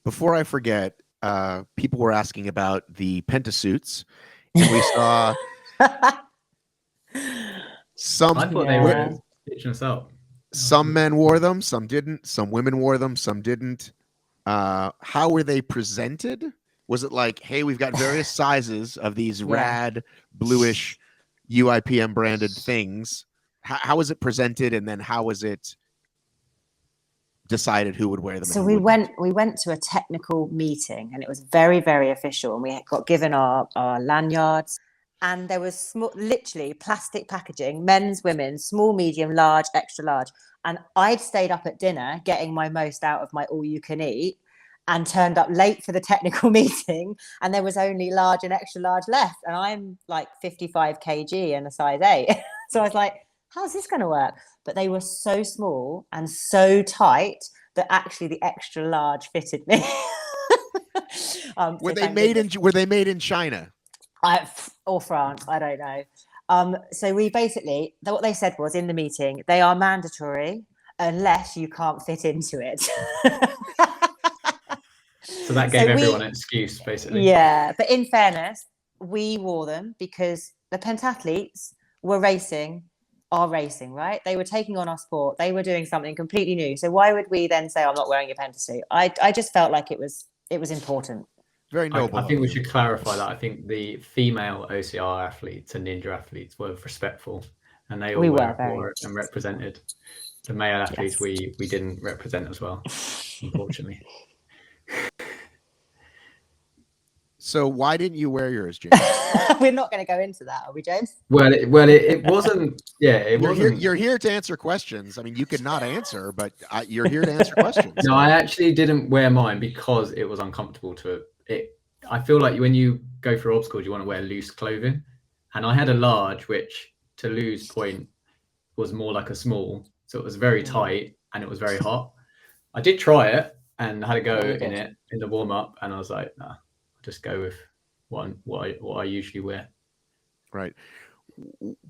before I forget, people were asking about the PentaSuits, and we saw some. I thought they were stitching us up. Some men wore them, some didn't. Some women wore them, some didn't. How were they presented? Was it like, hey, we've got various sizes of these rad bluish UIPM branded things? How was it presented, and then how was it decided who would wear them? So we went to a technical meeting, and it was very, very official, and we got given our lanyards, and there was literally plastic packaging, men's, women's, small, medium, large, extra large. And I'd stayed up at dinner getting my most out of my all you can eat, and turned up late for the technical meeting, and there was only large and extra large left, and I'm like 55 kg and a size 8. So I was like, how's this going to work? But they were so small and so tight that actually the extra large fitted me. Were they made in China? Or France? I don't know. So we basically, what they said was in the meeting, they are mandatory unless you can't fit into it. So that gave everyone an excuse, basically. Yeah, but in fairness, we wore them because the pentathletes are racing, right? They were taking on our sport. They were doing something completely new. So why would we then say, I'm not wearing a pentasuit? I just felt like it was important. Very noble. I think we should clarify that. I think the female OCR athletes and ninja athletes were respectful, and they all wore and represented. The male athletes we didn't represent as well, unfortunately. So why didn't you wear yours, James? We're not going to go into that, are we, James? Well, it wasn't. Yeah, it wasn't. You're here to answer questions. I mean, you could not answer, but you're here to answer questions. No, I actually didn't wear mine because it was uncomfortable I feel like when you go for obstacles, you want to wear loose clothing, and I had a large, which to Lou's point was more like a small, so it was very tight and it was very hot. I did try it and had a go in it in the warm up, and I was like, nah, I'll just go with what I usually wear. Right.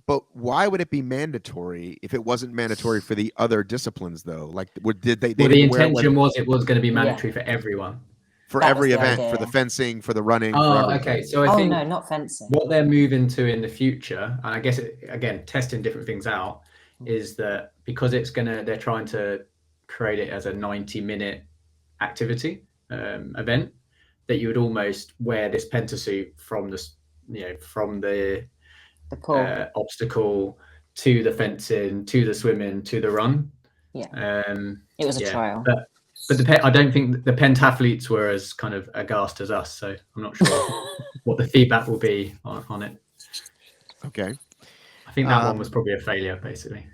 But why would it be mandatory if it wasn't mandatory for the other disciplines, though? Like, did they? Well, the intention was it was going to be mandatory for everyone. For every event, for the fencing, for the running. Oh, okay. So I think no, not fencing. What they're moving to in the future, and I guess again testing different things out, is that because they're trying to create it as a 90-minute activity event, that you would almost wear this pentasuit from the obstacle to the fencing, to the swimming, to the run. Yeah. It was a trial. But I don't think the pentathletes were as kind of aghast as us, so I'm not sure what the feedback will be on it. Okay. I think that one was probably a failure, basically.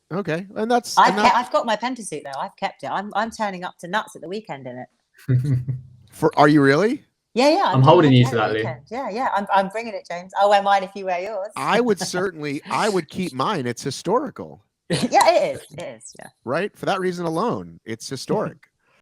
Okay, and that's. I've got my pentasuit though. I've kept it. I'm turning up to nuts at the weekend in it. Are you really? Yeah. I'm holding you to that, Lou. Yeah. I'm bringing it, James. I'll wear mine if you wear yours. I would keep mine. It's historical. Yeah, it is. Yeah. Right? For that reason alone, it's historic.